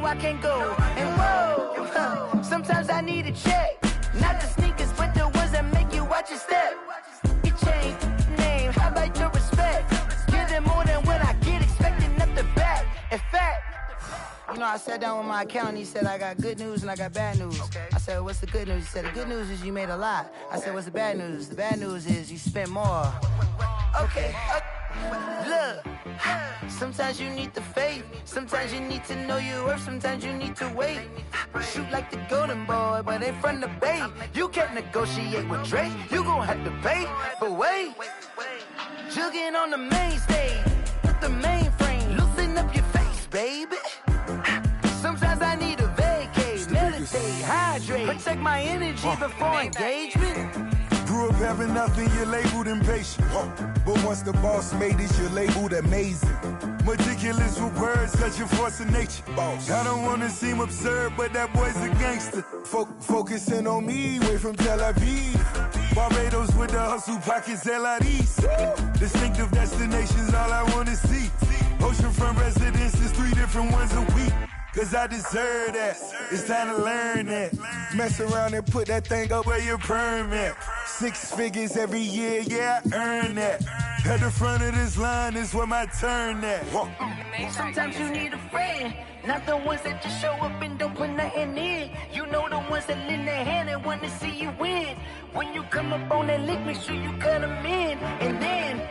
I can't go. And whoa, sometimes I need a check. Not the sneakers, but the ones that make you watch your step. It changed name, how about your respect? Give them more than what I get, expecting up the back. In fact, you know, I sat down with my accountant, he said, I got good news and I got bad news. Okay. I said, what's the good news? He said, the good news is you made a lot. I said, what's the bad news? The bad news is you spent more. Okay. Look, sometimes you need the faith. Sometimes you need to know your worth. Sometimes you need to wait. Shoot like the golden boy, but ain't from the bay. You can't negotiate with Drake. You gon' have to pay. But wait, jugging on the main stage with the mainframe. Loosen up your face, baby. Sometimes I need a vacate, meditate, hydrate, protect my energy before engagement. Grew up having nothing, you're labeled impatient. But once the boss made it, you're labeled amazing. Meticulous with words, such a force of nature. I don't wanna seem absurd, but that boy's a gangster. Focusing on me, way from Tel Aviv. Barbados with the hustle pockets, LIDs. Distinctive destinations, all I wanna see. Oceanfront residences, 3 different ones a week. Cause I deserve that, it's time to learn that. Mess around and put that thing up where your permit. 6 figures every year, yeah, I earn that. At the front of this line is where my turn at. Sometimes you need a friend, not the ones that just show up and don't put nothing in. You know the ones that lend their hand and want to see you win. When you come up on that lick, make sure you cut them in. And then,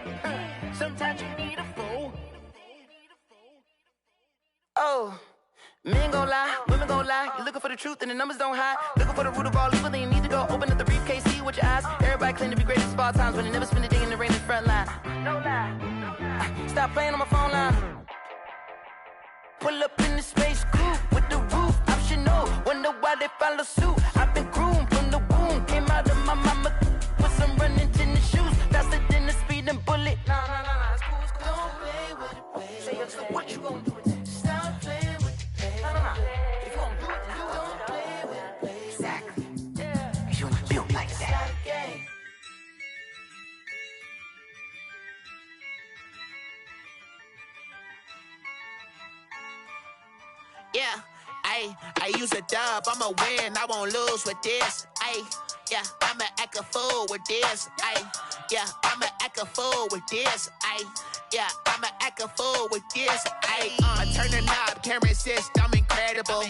sometimes you need a fool. Oh. Men gon' lie, women gon' lie. You're looking for the truth and the numbers don't hide. Looking for the root of all evil, then you need to go open up the briefcase, see with your eyes. Everybody claim to be greatest of all times, but they never spend a day in the rain in the front line. No lie, stop playing on my phone line. Pull up in the space coupe with the roof optional. Wonder why they follow suit. I've been groomed from the womb, came out of my mama with some running tennis shoes, faster than the speeding bullet. Nah, it's cool, it's cool. Don't play with it, baby. So what you gon' do? Stop playing. If you gon' do it, then don't play with it. Exactly. Yeah. You ain't built like that. Yeah, I use a dub, I'ma win, I won't lose with this. Yeah, I'ma act a fool with this. Yeah, I'ma act a fool with this. Yeah, I'ma act a fool with this. I turn the knob, can't resist, I'm incredible.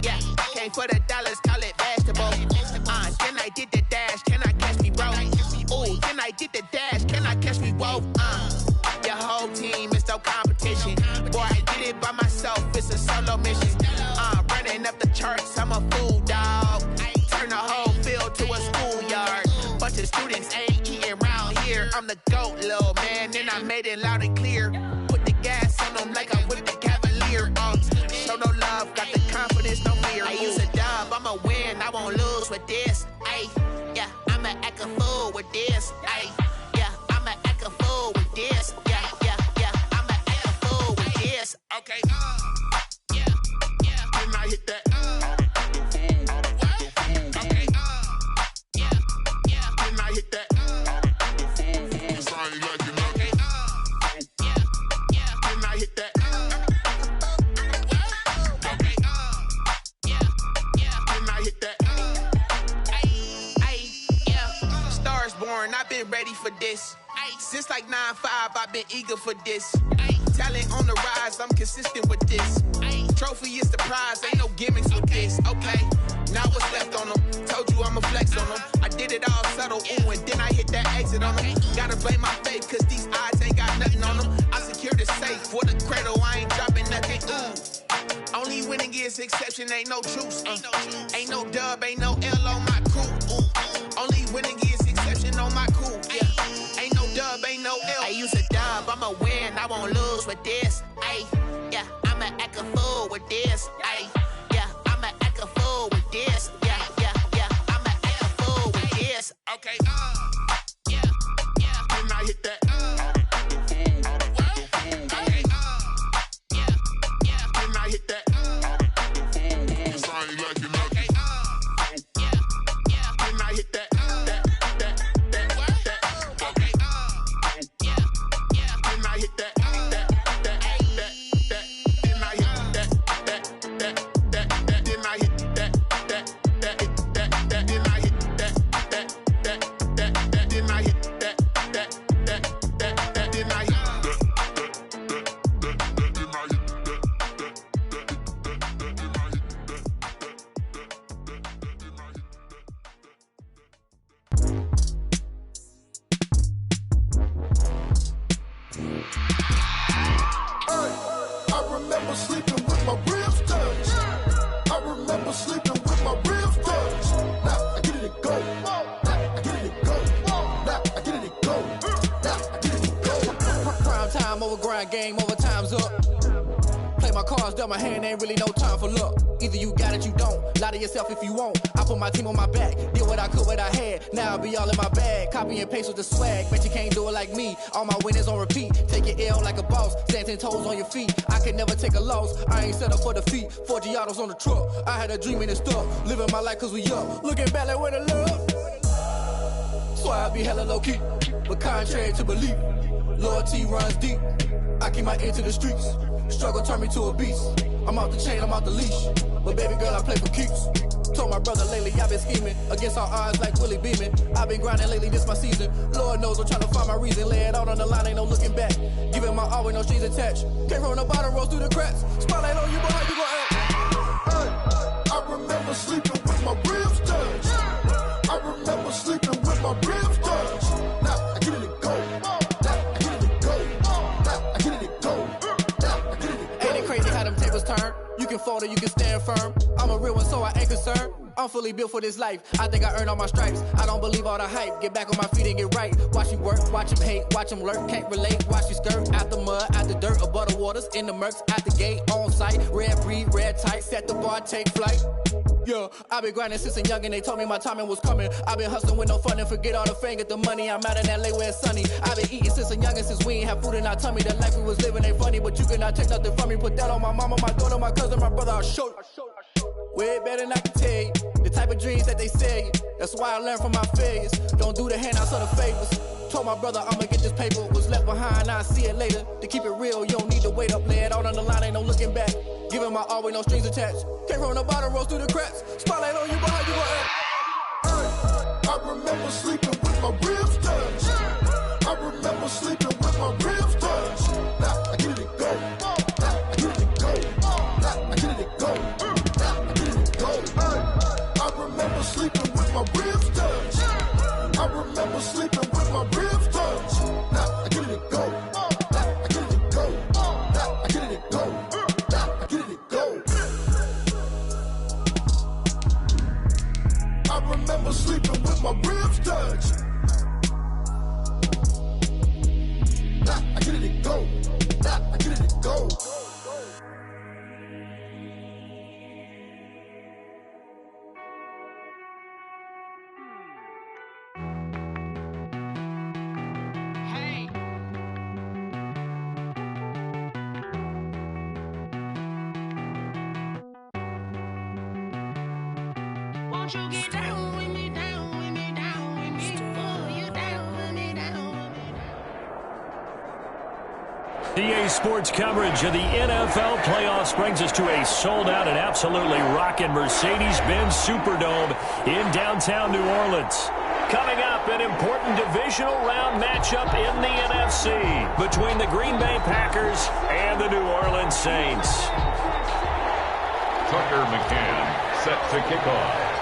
Yeah, came for the dollars, call it vegetable. Then I did the dash, can I catch me, bro? Ooh, then I did the dash, can I catch me, whoa? Your whole team is no competition. Boy, I did it by myself, it's a solo mission. Running up the charts, I'm a fool, dog. Turn the whole field to a schoolyard. Bunch of students ain't eating round here. I'm the GOAT, little man, and I made it loud and clear. Put the gas on them like I'm with the Cavalier. Show no love, got the confidence, no fear. I use a dub, I'ma win, I won't lose with this. Yeah, I'ma act a fool with this. Yeah, I'ma act a fool with this. Yeah, I'ma act a fool with this. Okay, yeah, then I hit that. Okay, yeah, then I hit that. Cause I ain't like it, okay, yeah, then I hit that. Okay, yeah, then I hit that. Yeah, stars born, I've been ready for this. Since like 9-5, I've been eager for this. Talent on the rise, I'm consistent with this. Trophy is the prize, ain't no gimmicks with this. Okay, now what's left on them? Told you I'ma flex on them. I did it all subtle, ooh, and then I hit that exit on them. Gotta blame my faith, cause these odds ain't got nothing on them. I secured the safe for the cradle, I ain't dropping nothing, ooh. Only winning is exception, ain't no truce. Ain't no dub, ain't no L on my crew. Only winning is exception on my crew. Yeah, ain't no dub, ain't no L. I use a dub, I'ma win, I won't lose with this. Yeah, I'ma act a fool with this. Yeah, I'ma act a fool with this. Yeah, I'ma act a fool with this. Okay, yeah, then I hit that. Okay, yeah, then I hit that. Cause I ain't like it, okay, yeah, then I hit that. Okay, yeah, then I hit that. remember sleeping with my ribs touched. I remember sleeping with my ribs touched. Now I get it and go. Now I get it and go. Now I get it and go. Now I get it and go. Prime time over grind game, over time's up. Play my cards, dealt my hand, ain't really no time for luck. Either you got it, you don't. Lie to yourself if you won't. I put my team on my back, did what I could, what I had. Now I be all in my bag, copy and paste with the swag. Bet you can't do it like me. All my winners on repeat. Take your L like a boss, stand 10 toes on your feet. I can never take a loss. I ain't set up for defeat. 4 Giottos on the truck. I had a dream and it stuck. Living my life cause we up. Looking back like where the love. So I be hella low key, but contrary to belief, loyalty runs deep. I keep my ear to the streets. Struggle turned me to a beast. I'm out the chain, I'm out the leash. But baby girl, I play for keeps. Told my brother lately, I've been scheming against all odds like Willie Beeman. I've been grinding lately, this my season. Lord knows I'm trying to find my reason. Lay it out on the line, ain't no looking back. Giving my all with no strings attached. Can't roll no bottom, rolls through the cracks. Spotlight on you, but how you gon' act? Hey, I remember sleeping with my ribs touched. I remember sleeping with my ribs touched. Now I get it and go. Now I get it and go. Now I get it and go. Now I get it and go. Ain't it crazy how them tables turn? You can fold or you can stand firm. I'm a real one, so I ain't concerned. I'm fully built for this life. I think I earned all my stripes. I don't believe all the hype. Get back on my feet and get right. Watch you work, watch him hate, watch him lurk. Can't relate, watch you skirt. Out the mud, out the dirt, above the waters, in the murks, out the gate, on site. Red breed, red tight, set the bar, take flight. Yeah, I been grinding since a youngin'. They told me my timing was coming. I been hustling with no fun and forget all the fame, get the money. I'm out in LA where it's sunny. I been eating since a youngin', since we ain't have food in our tummy. The life we was living ain't funny, but you cannot take nothing from me. Put that on my mama, my daughter, my cousin, my brother. I'll show you. Way better than I can tell you. The type of dreams that they sell you. That's why I learned from my failures. Don't do the handouts or the favors. Told my brother I'ma get this paper. Was left behind, I'll see it later. To keep it real, you don't need to wait up. Lay it out on the line, ain't no looking back. Giving my all with no strings attached. Can't roll no bottom, rolls through the cracks. Spotlight on you, but how you gon' act? Hey, I remember sleeping with my ribs touched. I remember sleeping with my ribs touched. Now I get it and go. Now I get it and go. Now I get it and go. Now I get it and go. Hey, I remember sleeping with my ribs touched. I remember sleeping with my ribs touched. Now I get it and go. Now I get it and go. Now I get it and go. Now I get it and go. I remember sleeping with my ribs touched. Now I get it and go. Now I get it and go. Won't you get down with me, down with me, down with me? Oh, you down with me, down with me. EA Sports coverage of the NFL playoffs brings us to a sold-out and absolutely rocking Mercedes-Benz Superdome in downtown New Orleans. Coming up, an important divisional round matchup in the NFC between the Green Bay Packers and the New Orleans Saints. Tucker McCann set to kick off.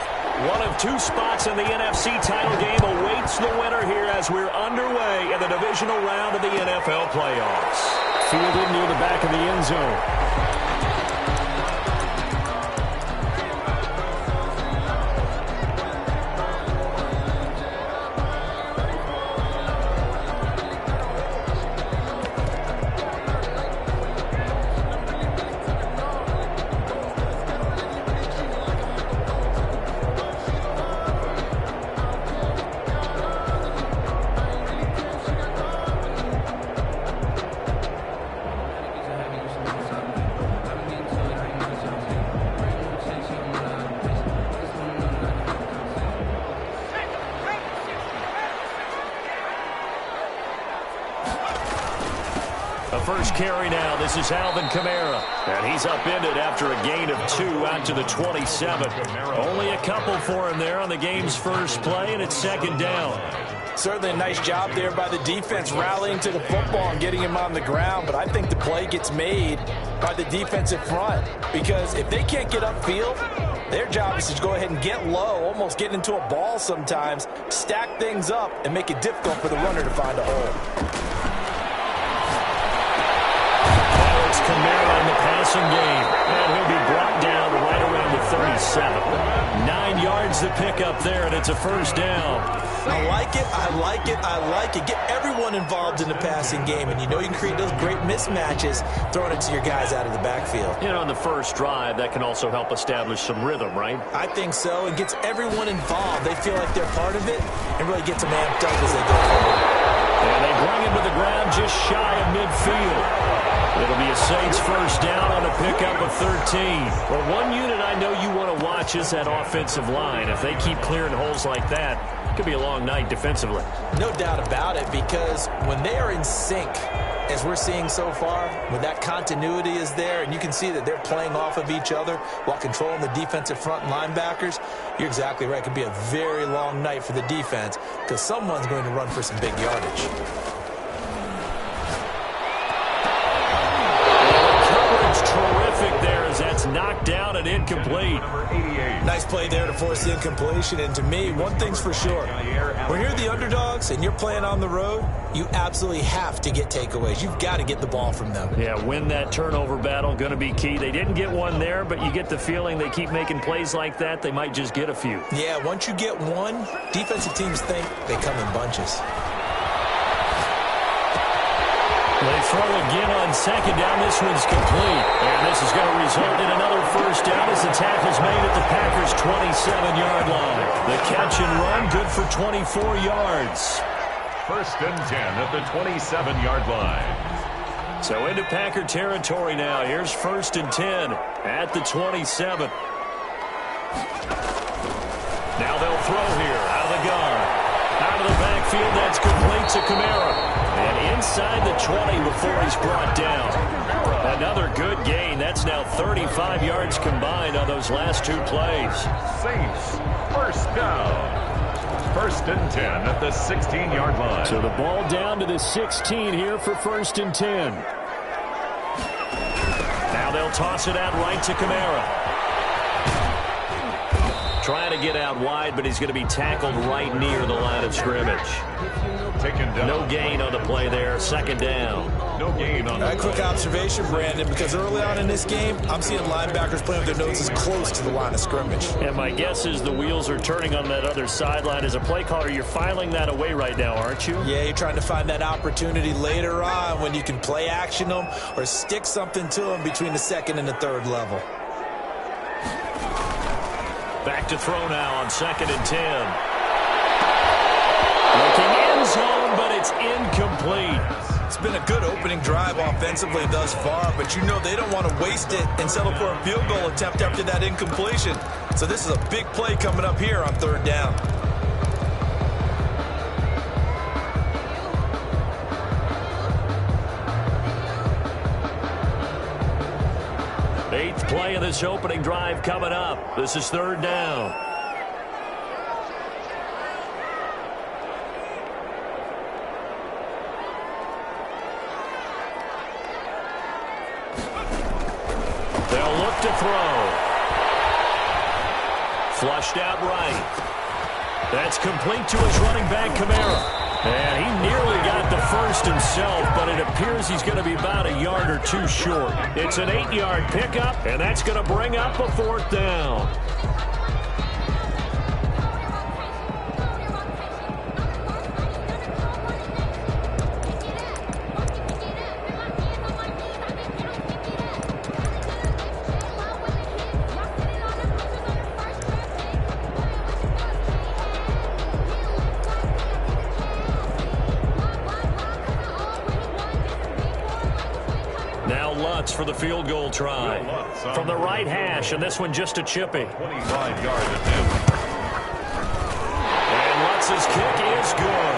One of two spots in the NFC title game awaits the winner here as we're underway in the divisional round of the NFL playoffs. Fielded near the back of the end zone. First carry now. This is Alvin Kamara. And he's upended after a gain of 2 out to the 27. Only a couple for him there on the game's first play, and it's second down. Certainly a nice job there by the defense rallying to the football and getting him on the ground. But I think the play gets made by the defensive front. Because if they can't get upfield, their job is to go ahead and get low, almost get into a ball sometimes, stack things up, and make it difficult for the runner to find a hole. Kamara on the pass. pickup there, and it's a first down. I like it, I like it, I like it. Get everyone involved in the passing game, and you know you can create those great mismatches throwing it to your guys out of the backfield. You know, in the first drive, that can also help establish some rhythm, right? I think so. It gets everyone involved. They feel like they're part of it and really gets them amped up as they go forward. And they bring him to the ground just shy of midfield. It'll be a Saints first down on a pickup of 13. Well, one unit I know you want to watch is that offensive line. If they keep clearing holes like that, it could be a long night defensively. No doubt about it, because when they are in sync, as we're seeing so far, when that continuity is there, and you can see that they're playing off of each other while controlling the defensive front and linebackers, you're exactly right. It could be a very long night for the defense because someone's going to run for some big yardage. Terrific there as that's knocked down and incomplete. Nice play there to force the incompletion. And to me, one thing's for sure. When you're the underdogs and you're playing on the road, you absolutely have to get takeaways. You've got to get the ball from them. Yeah, win that turnover battle, going to be key. They didn't get one there, but you get the feeling they keep making plays like that, they might just get a few. Yeah, once you get one, defensive teams think they come in bunches. They throw again on second down. This one's complete. And this is going to result in another first down as the tackle's made at the Packers' 27-yard line. The catch and run, good for 24 yards. First and 10 at the 27-yard line. So into Packer territory now. Here's first and 10 at the 27. Now they'll throw here out of the gun. Out of the backfield, that's complete to Kamara. And inside the 20 before he's brought down. Another good gain. That's now 35 yards combined on those last two plays. Saints, first down. First and 10 at the 16-yard line. So the ball down to the 16 here for first and 10. Now they'll toss it out right to Kamara. Trying to get out wide, but he's going to be tackled right near the line of scrimmage. Taken down. No gain on the play there. Second down. No gain on the quick observation, Brandon, because early on in this game, I'm seeing linebackers playing with their noses close to the line of scrimmage. And my guess is the wheels are turning on that other sideline. As a play caller, you're filing that away right now, aren't you? Yeah, you're trying to find that opportunity later on when you can play action them or stick something to them between the second and the third level. Back to throw now on second and 10. Looking end zone, but it's incomplete. It's been a good opening drive offensively thus far, but you know they don't want to waste it and settle for a field goal attempt after that incompletion. So this is a big play coming up here on third down. Eighth play of this opening drive coming up. This is third down. They'll look to throw. Flushed out right. That's complete to his running back, Kamara. And he nearly got the first himself, but it appears he's going to be about a yard or two short. It's an 8-yard pickup, and that's going to bring up a fourth down. For the field goal try. From the right hash, and this one just a chippy. 25-yard attempt. And Lutz's kick is good.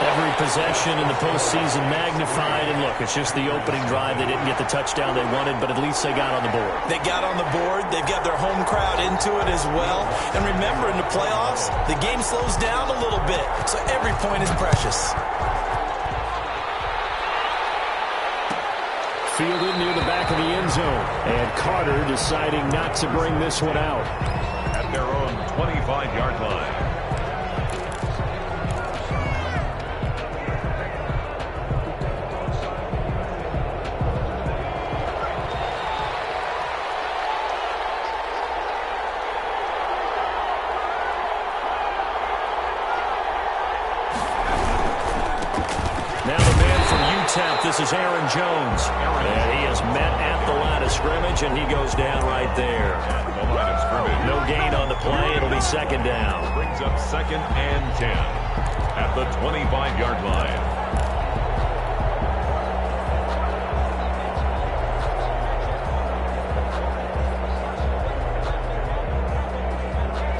Every possession in the postseason magnified, and look, it's just the opening drive. They didn't get the touchdown they wanted, but at least they got on the board. They got on the board. They've got their home crowd into it as well. And remember, in the playoffs, the game slows down a little bit, so every point is precious. Fielded near the back of the end zone. And Carter deciding not to bring this one out. At their own 25-yard line. This is Aaron Jones. And he is met at the line of scrimmage, and he goes down right there. The line of scrimmage. No gain on the play. It'll be second down. Brings up 2nd and 10 at the 25-yard line.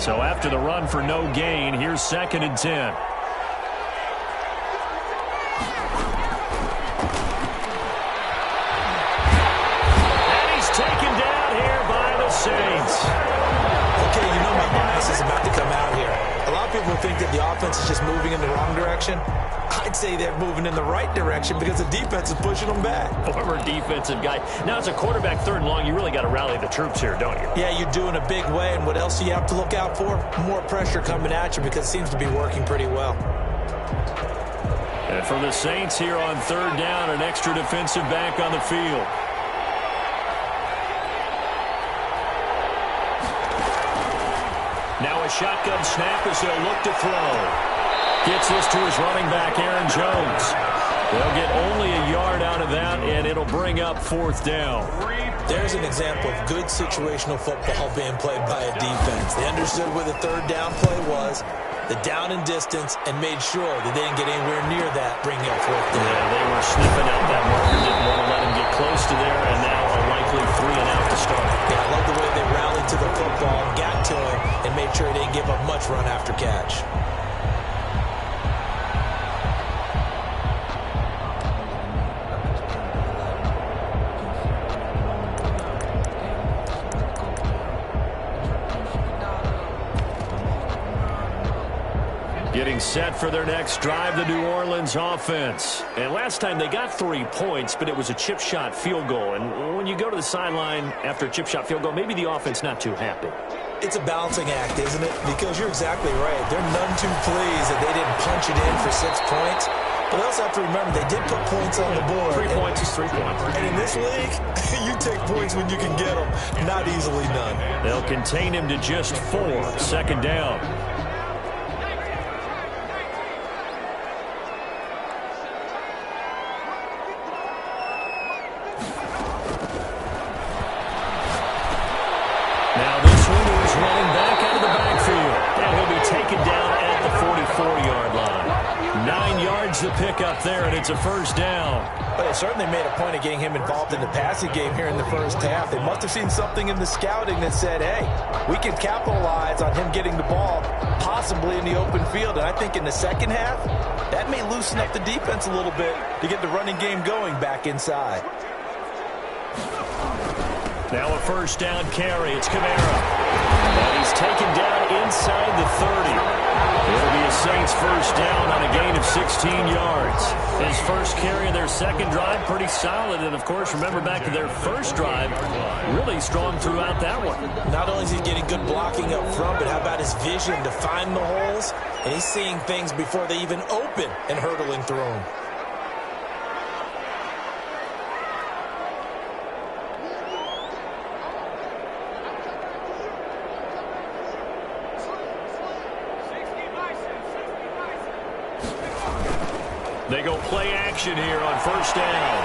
So after the run for no gain, here's 2nd and 10. Taken down here by the Saints. Okay, you know my bias is about to come out here. A lot of people think that the offense is just moving in the wrong direction. I'd say they're moving in the right direction because the defense is pushing them back. Former defensive guy. Now, as a quarterback 3rd and long, you really got to rally the troops here, don't you? Yeah, you do in a big way. And what else do you have to look out for? More pressure coming at you because it seems to be working pretty well. And for the Saints here on 3rd down, an extra defensive back on the field. Now a shotgun snap as they'll look to throw. Gets this to his running back, Aaron Jones. They'll get only a yard out of that, and it'll bring up 4th down. There's an example of good situational football being played by a defense. They understood where the 3rd down play was, the down and distance, and made sure that they didn't get anywhere near that, bringing up 4th down. Yeah, they were sniffing out that marker, didn't want to let him get close to there, and now a likely 3 and out to start. Yeah, I love the way they rallied to the football, got to him, and made sure they didn't give up much run after catch. Getting set for their next drive, the New Orleans offense. And last time they got 3 points, but it was a chip shot field goal. And when you go to the sideline after a chip shot field goal, maybe the offense not too happy. It's a balancing act, isn't it? Because you're exactly right. They're none too pleased that they didn't punch it in for 6 points. But they also have to remember they did put points on the board. 3 points is 3 points. And in this league, you take points when you can get them. Not easily done. They'll contain him to just 4. 2nd down. Now this one is running back out of the backfield. And he'll be taken down at the 44-yard line. 9 yards to pick up there, and it's a 1st down. But they certainly made a point of getting him involved in the passing game here in the 1st half. They must have seen something in the scouting that said, hey, we can capitalize on him getting the ball, possibly in the open field. And I think in the 2nd half, that may loosen up the defense a little bit to get the running game going back inside. Now a 1st down carry. It's Kamara. And he's taken down inside the 30. It'll be a Saints 1st down on a gain of 16 yards. His first carry of their 2nd drive, pretty solid. And, of course, remember back to their 1st drive, really strong throughout that one. Not only is he getting good blocking up front, but how about his vision to find the holes? And he's seeing things before they even open and hurtling through them. They go play action here on 1st down.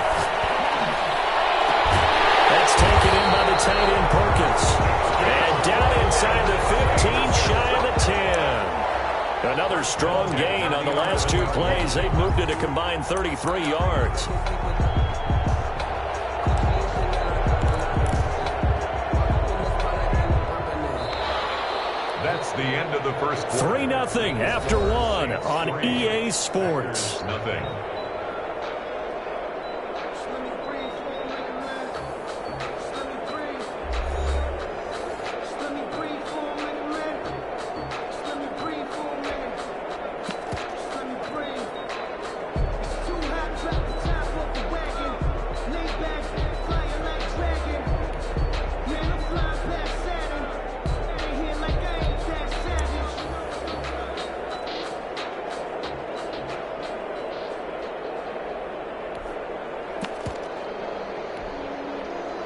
That's taken in by the tight end Perkins. And down inside the 15, shy of the 10. Another strong gain on the last 2 plays. They've moved it a combined 33 yards. That's the end of the 1st quarter. 3-0 after 1 on EA Sports. Nothing.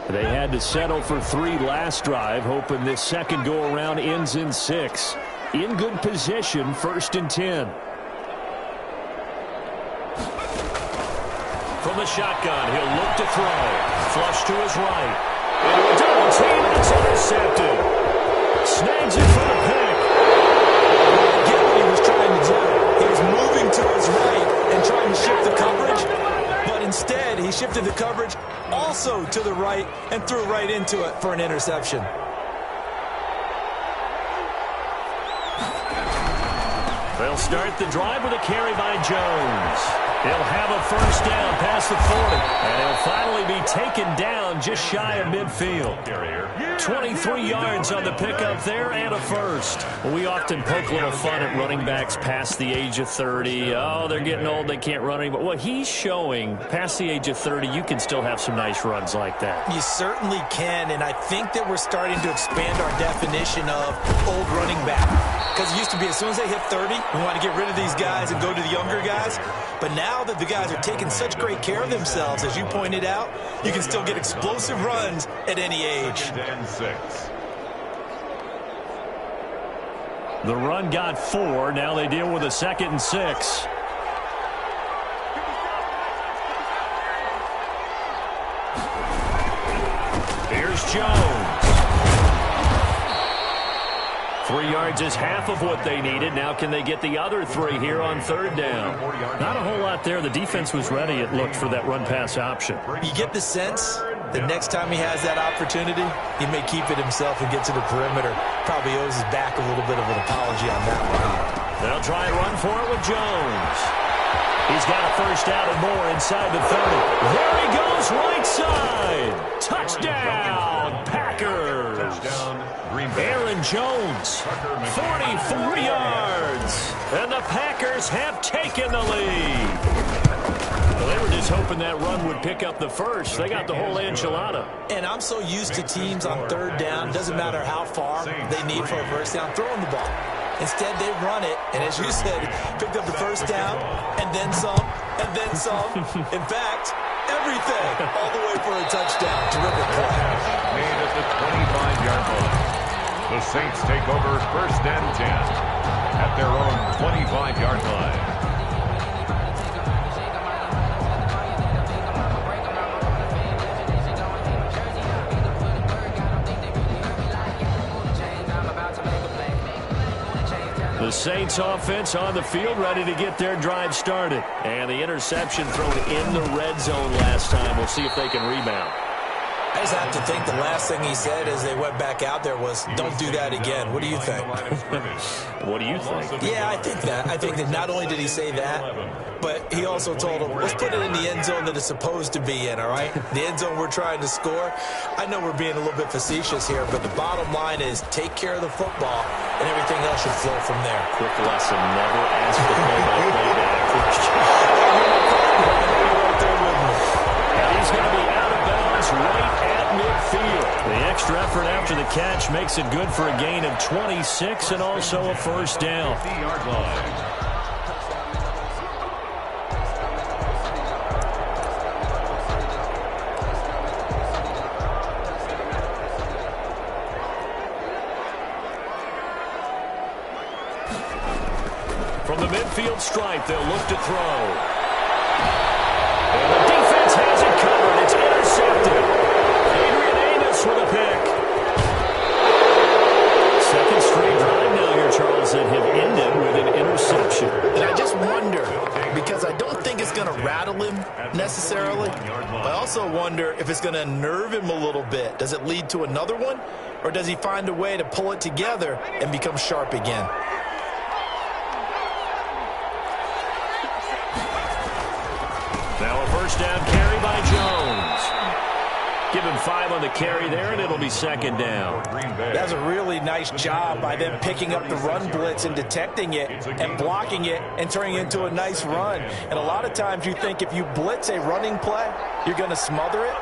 They had to settle for 3 last drive, hoping this second go-around ends in 6. In good position, 1st and 10. From from the shotgun. He'll look to throw. Flush to his right. Into a double team, and it's intercepted. Snags it for the pick. I get what he was trying to do. He was moving to his right and trying to shift the coverage, but instead he shifted the coverage also to the right and threw right into it for an interception. They'll start the drive with a carry by Jones. He'll have a first down past the 40, and he'll finally be taken down just shy of midfield. 23 yards on the pickup there and a first. We often poke a little fun at running backs past the age of 30. Oh, they're getting old, they can't run anymore. Well, he's showing past the age of 30, you can still have some nice runs like that. You certainly can, and I think that we're starting to expand our definition of old running back. Because it used to be as soon as they hit 30, we want to get rid of these guys and go to the younger guys. But now that the guys are taking such great care of themselves, as you pointed out, you can still get explosive runs at any age. The run got 4. Now they deal with a 2nd and 6. Here's Jones. 3 yards is half of what they needed. Now can they get the other 3 here on 3rd down? Not a whole lot there. The defense was ready, it looked, for that run-pass option. You get the sense that next time he has that opportunity, he may keep it himself and get to the perimeter. Probably owes his back a little bit of an apology on that one. They'll try and run for it with Jones. He's got a first down and more inside the 30. There he goes, right side. Touchdown, Packers. Touchdown, Green Bay. Aaron Jones, 44 yards. And the Packers have taken the lead. Well, they were just hoping that run would pick up the first. They got the whole enchilada. And I'm so used to teams on 3rd down, doesn't matter how far they need for a first down, throwing the ball. Instead, they run it, and as you said, picked up the first down, and then some, and then some. In fact, everything, all the way for a touchdown. Terrific play. Made at the 25-yard line. The Saints take over 1st and 10 at their own 25-yard line. The Saints offense on the field, ready to get their drive started. And the interception thrown in the red zone last time. We'll see if they can rebound. I just have to think the last thing he said as they went back out there was, don't do that again. What do you think? What do you think? Yeah, I think that. I think that not only did he say that, but he also told them, let's put it in the end zone that it's supposed to be in, all right? The end zone we're trying to score. I know we're being a little bit facetious here, but the bottom line is take care of the football, and everything else should flow from there. Quick lesson, never ask the play-by-play back question. And he's going to be out of bounds right at midfield. The extra effort after the catch makes it good for a gain of 26 and also a first down. 50-yard line. From the midfield stripe, they'll look to throw. And the defense has it covered. It's intercepted. Adrian Amos with a pick. Second straight drive now here, Charles, that have ended with an interception. And I just wonder, because I don't think it's going to rattle him necessarily, but I also wonder if it's going to nerve him a little bit. Does it lead to another one, or does he find a way to pull it together and become sharp again? Now a first down carry by Jones. Give him 5 on the carry there, and it'll be second down. That's a really nice job by them picking up the run blitz and detecting it and blocking it and turning it into a nice run. And a lot of times you think if you blitz a running play, you're going to smother it.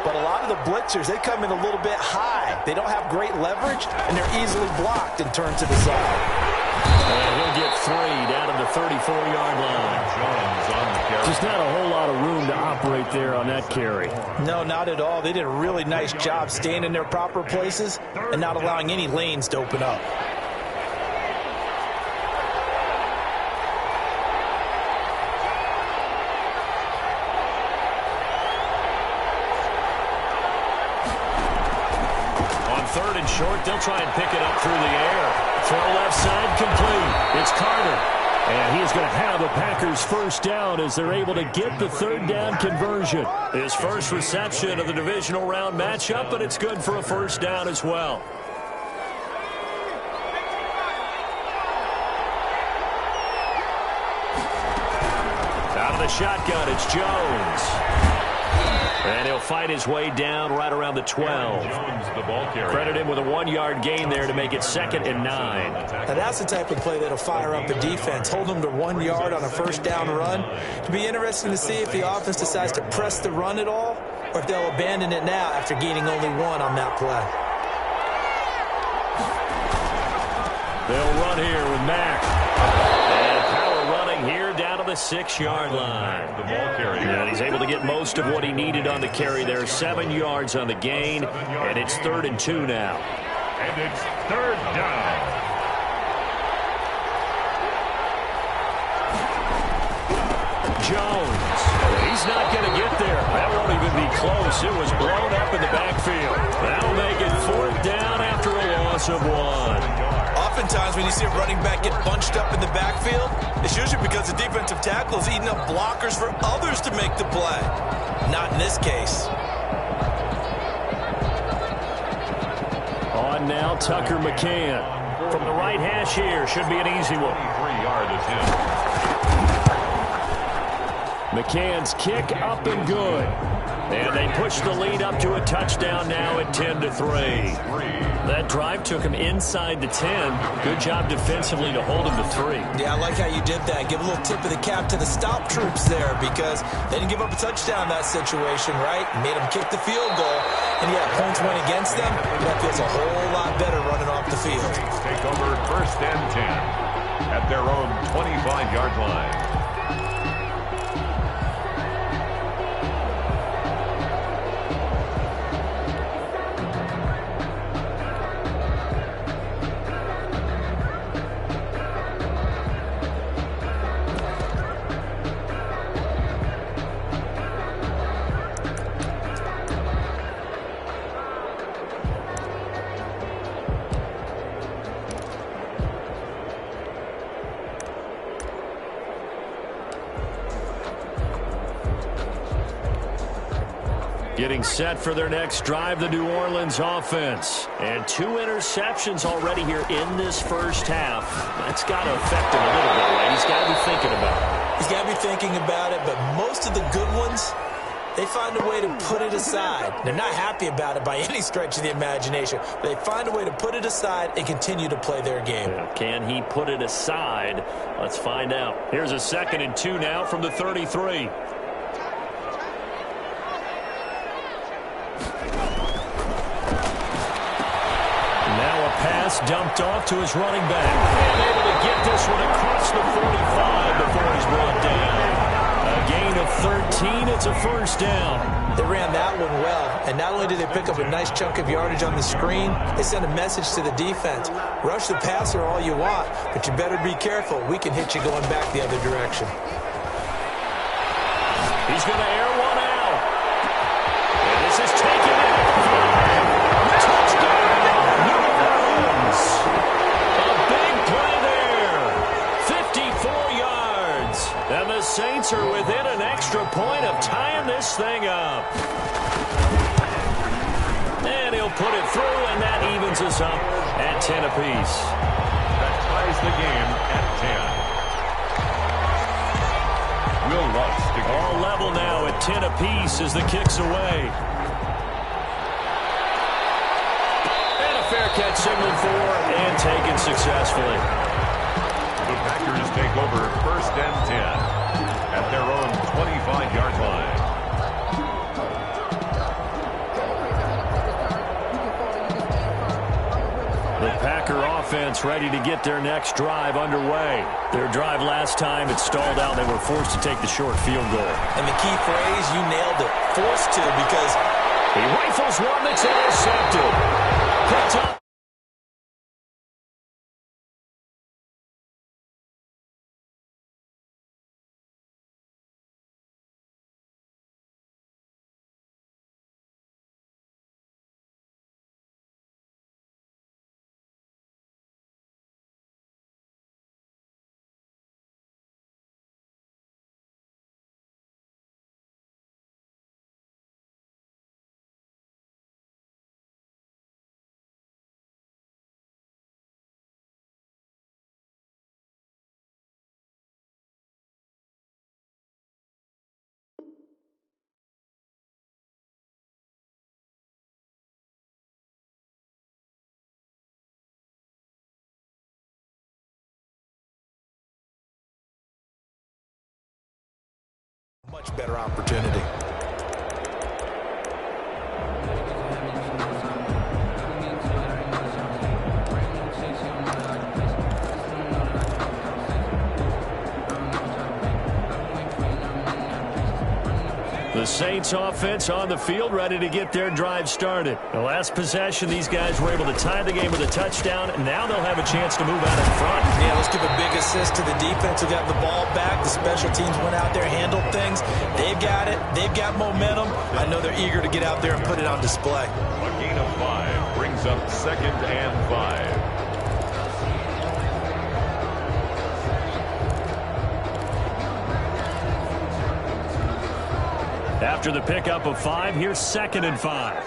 But a lot of the blitzers, they come in a little bit high. They don't have great leverage, and they're easily blocked and turned to the side. And he'll get 3 down to the 34-yard line. Just not a whole lot of room to operate there on that carry. No, not at all. They did a really nice job staying in their proper places and not allowing any lanes to open up. third and short. They'll try and pick it up through the air. Throw left side complete. It's Carter. And he is going to have the Packers first down as they're able to get the third down conversion. His first reception of the divisional round matchup, but it's good for a first down as well. Out of the shotgun, it's Jones. And he'll fight his way down right around the 12. Jones, the ball carrier. Credit him with a 1-yard gain there to make it 2nd and 9. Now that's the type of play that'll fire up a defense. Hold them to 1 yard on a first down run. It'll be interesting to see if the offense decides to press the run at all, or if they'll abandon it now after gaining only 1 on that play. They'll run here with Mack. And power running here down to the 6-yard line. The ball carrier. And he's able to get most of what he needed on the carry there. 7 yards on the gain, and it's 3rd and 2 now. And it's 3rd down. Jones. He's not going to get there. That won't even be close. It was blown up in the backfield. That'll make it 4th down after a loss of 1. Oftentimes when you see a running back get bunched up in the backfield, it's usually because the defensive tackle is eating up blockers for others to make the play. Not in this case. On now, Tucker McCann. From the right hash here, should be an easy one. 3-yard attempt. McCann's kick up and good. And they push the lead up to a touchdown now at 10-3. That drive took him inside the 10. Good job defensively to hold him to 3. Yeah, I like how you did that. Give a little tip of the cap to the stop troops there because they didn't give up a touchdown in that situation, right? Made them kick the field goal. And yeah, points went against them. That feels a whole lot better running off the field. Take over 1st and 10 at their own 25-yard line. Getting set for their next drive, the New Orleans offense. And 2 interceptions already here in this first half. That's got to affect him a little bit, right? He's got to be thinking about it. He's got to be thinking about it, but most of the good ones, they find a way to put it aside. They're not happy about it by any stretch of the imagination. But they find a way to put it aside and continue to play their game. Can he put it aside? Let's find out. Here's a 2nd and 2 now from the 33. Pass dumped off to his running back. And able to get this one across the 45 before he's brought down. A gain of 13. It's a first down. They ran that one well. And not only did they pick up a nice chunk of yardage on the screen, they sent a message to the defense. Rush the passer all you want, but you better be careful. We can hit you going back the other direction. He's going to air one out. And this is taken out. Touchdown! And the Saints are within an extra point of tying this thing up. And he'll put it through, and that evens us up at 10 apiece. That ties the game at 10. Will Lutz to go. All level now at 10 apiece as the kick's away. And a fair catch signaled for and taken successfully. The Packers take over 1st and 10 at their own 25-yard line. The Packer offense ready to get their next drive underway. Their drive last time, it stalled out. They were forced to take the short field goal. And the key phrase, you nailed it. Forced to, because he rifles one that's intercepted. Picked up. much better opportunity. The Saints offense on the field, ready to get their drive started. The last possession, these guys were able to tie the game with a touchdown, and now they'll have a chance to move out in front. Yeah, let's give a big assist to the defense who got the ball back. The special teams went out there, handled things. They've got it. They've got momentum. I know they're eager to get out there and put it on display. A gain of 5 brings up 2nd and 5. After the pickup of 5, here's 2nd and 5. Here's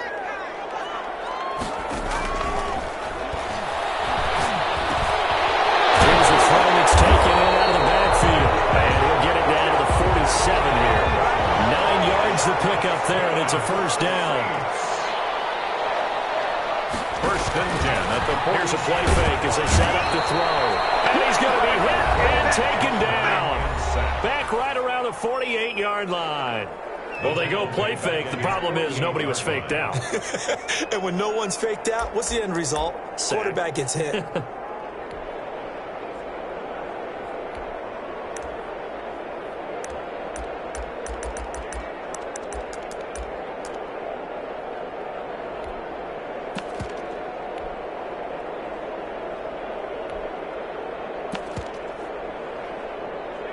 a throw that's taken in out of the backfield. And he'll get it down to the 47 here. 9 yards the pickup there, and it's a first down. 1st and 10 at the 40. Here's a play fake as they set up to throw. And he's going to be hit and taken down. Back right around the 48-yard line. Well, they go play fake. The problem is nobody was faked out. And when no one's faked out, what's the end result? Sack. Quarterback gets hit.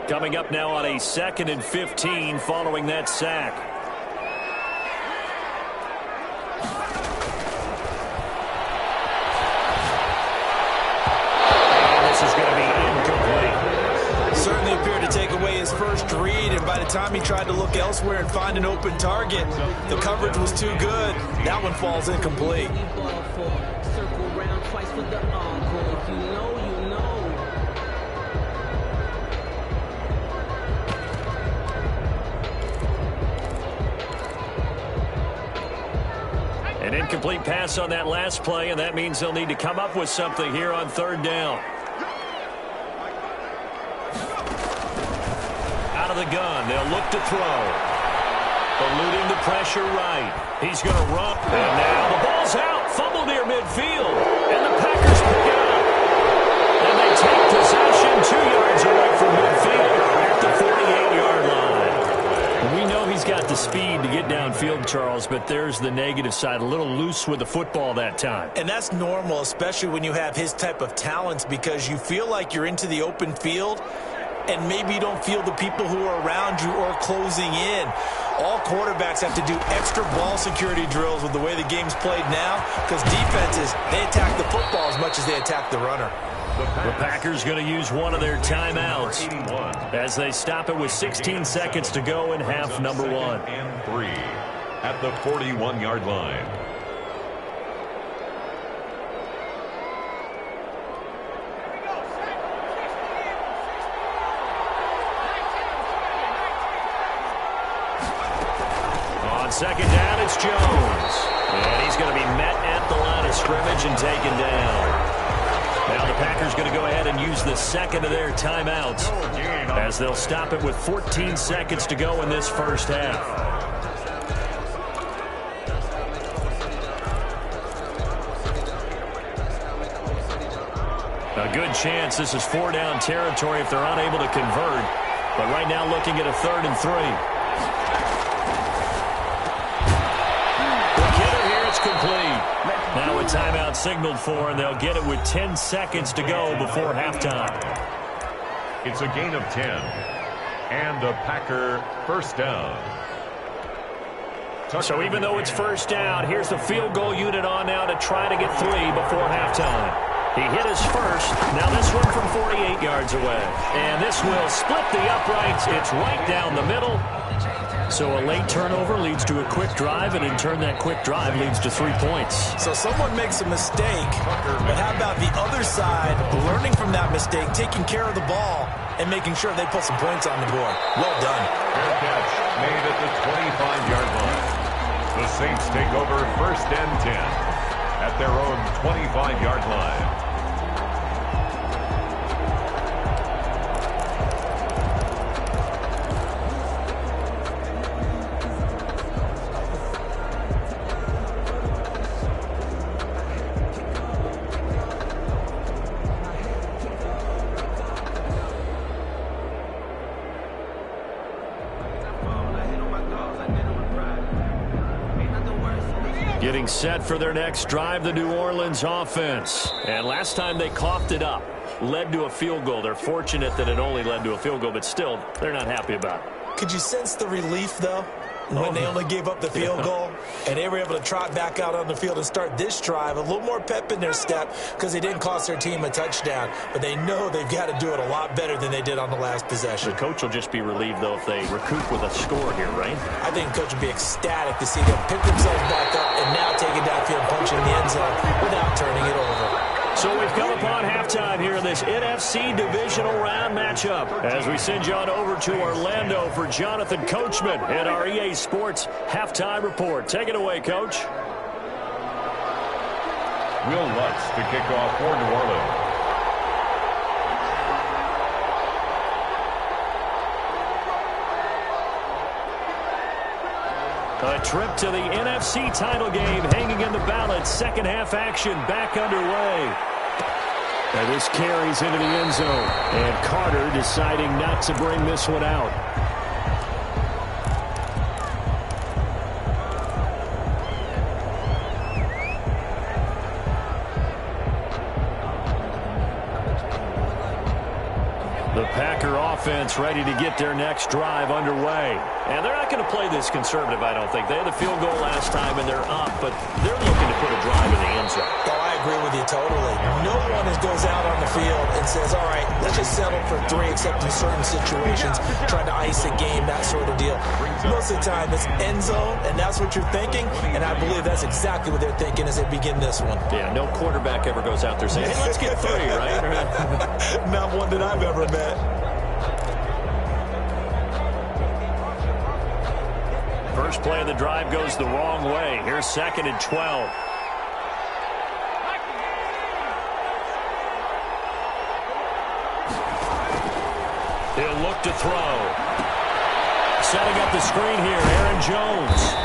Coming up now on a 2nd and 15 following that sack. And this is going to be incomplete. Certainly appeared to take away his first read, and by the time he tried to look elsewhere and find an open target, the coverage was too good. That one falls incomplete. Circle round twice for the encore. If you know, you know. An incomplete pass on that last play, and that means they'll need to come up with something here on 3rd down. Out of the gun, they'll look to throw. Eluding the pressure right. He's going to run, and now the ball's out. Fumble near midfield, and the Packers pick it up. And they take possession 2 yards away from midfield at the 48-yard line. We know he's got the speed to get downfield, Charles, but there's the negative side. A little loose with the football that time. And that's normal, especially when you have his type of talents, because you feel like you're into the open field, and maybe you don't feel the people who are around you or closing in. All quarterbacks have to do extra ball security drills with the way the game's played now, because defenses, they attack the football as much as they attack the runner. The Packers going to use one of their timeouts as they stop it with 16 seconds to go in half number 1. And 3 at the 41-yard line. On 2nd down, it's Jones. And he's going to be met at the line of scrimmage and taken down. Now the Packers going to go ahead and use the 2nd of their timeouts as they'll stop it with 14 seconds to go in this first half. A good chance this is 4-down territory if they're unable to convert. But right now looking at a 3rd and 3. The hitter here, it's complete. Now a timeout signaled for, and they'll get it with 10 seconds to go before halftime. It's a gain of 10. And a Packer first down. So even though it's first down, here's the field goal unit on now to try to get 3 before halftime. He hit his first. Now this one from 48 yards away. And this will split the uprights. It's right down the middle. So a late turnover leads to a quick drive, and in turn that quick drive leads to 3 points. So someone makes a mistake, but how about the other side learning from that mistake, taking care of the ball, and making sure they put some points on the board? Well done. Fair catch made at the 25-yard line. The Saints take over 1st and 10 at their own 25-yard line. Getting set for their next drive, the New Orleans offense. And last time they coughed it up, led to a field goal. They're fortunate that it only led to a field goal, but still, they're not happy about it. Could you sense the relief, though, when they only gave up the field goal and they were able to trot back out on the field and start this drive? A little more pep in their step because they didn't cost their team a touchdown, but they know they've got to do it a lot better than they did on the last possession. The coach will just be relieved, though, if they recoup with a score here, right? I think the coach will be ecstatic to see them pick themselves back up and now take it downfield, punching the end zone without turning it over. So we've come upon halftime here in this NFC divisional round matchup as we send you on over to Orlando for Jonathan Coachman in our EA Sports halftime report. Take it away, Coach. Will Lutz to kick off for New Orleans. A trip to the NFC title game hanging in the balance. Second half action back underway. And this carries into the end zone. And Carter deciding not to bring this one out. The Packer offense ready to get their next drive underway. And they're not going to play this conservative, I don't think. They had the field goal last time, and they're up, but they're looking to put a drive in the end zone. Oh, I agree with you totally. No one goes out on the field and says, all right, let's just settle for 3, except in certain situations, trying to ice a game, that sort of deal. Most of the time, it's end zone, and that's what you're thinking, and I believe that's exactly what they're thinking as they begin this one. Yeah, no quarterback ever goes out there saying, hey, let's get 3, right? Not one that I've ever met. First play of the drive goes the wrong way. Here's 2nd and 12. He'll look to throw. Setting up the screen here, Aaron Jones.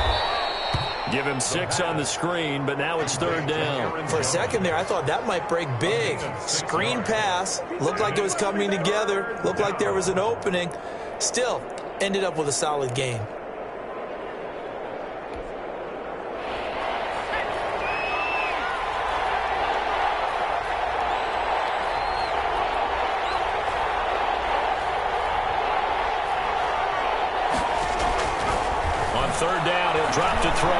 Give him 6 on the screen, but now it's 3rd down. For a second there, I thought that might break big. Screen pass. Looked like it was coming together. Looked like there was an opening. Still, ended up with a solid gain. On 3rd down, he'll drop to throw.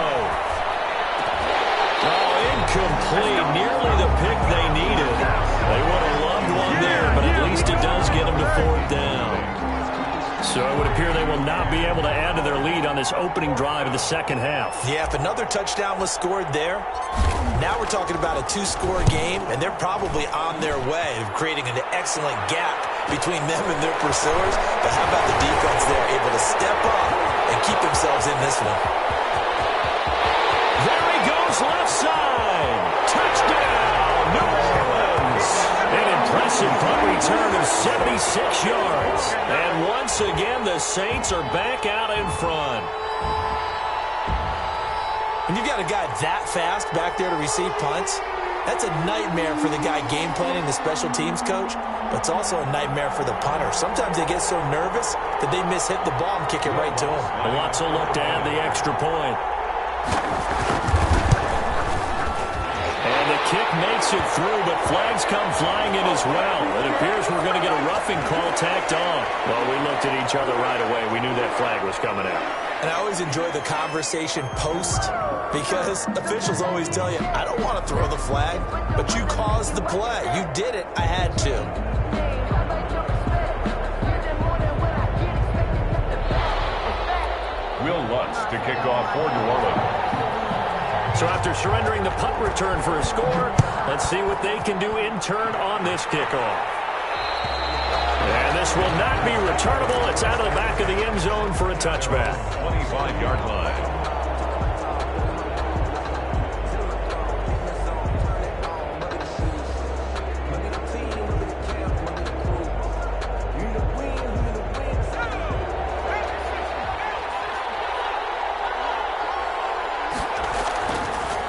Oh, incomplete. Nearly the pick they needed. They would have loved one there, but at least it does get them to 4th down. So it would appear they will not be able to add to their lead on this opening drive of the second half. Yeah, if another touchdown was scored there, now we're talking about a 2-score game, and they're probably on their way of creating an excellent gap between them and their pursuers. But how about the defense there, able to step up and keep themselves in this one? There he goes, left side. Touchdown, New Orleans. An impressive punt return of 76 yards. And once again, the Saints are back out in front. When you've got a guy that fast back there to receive punts, that's a nightmare for the guy game planning, the special teams coach, but it's also a nightmare for the punter. Sometimes they get so nervous that they mishit the ball and kick it right to him. Lots of look to add the extra point. And the kick makes it through, but flags come flying in as well. It appears we're going to get a roughing call tacked on. Well, we looked at each other right away. We knew that flag was coming out. And I always enjoy the conversation post because officials always tell you, I don't want to throw the flag, but you caused the play. You did it. I had to. Will Lutz to kick off for New Orleans. So after surrendering the punt return for a score, let's see what they can do in turn on this kickoff. And this will not be returnable. It's out of the back of the end zone for a touchback. 25-yard line.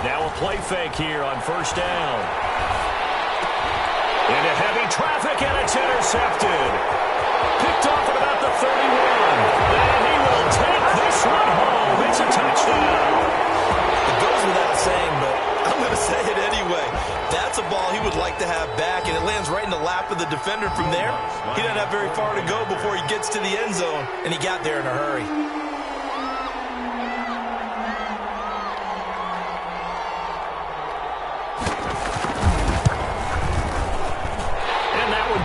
Now a play fake here on 1st down. Into heavy traffic, and it's intercepted. Picked off at about the 31. And he will take this one home. It's a touchdown. The goes without saying, but I'm going to say it anyway. That's a ball he would like to have back, and it lands right in the lap of the defender from there. He doesn't have very far to go before he gets to the end zone, and he got there in a hurry.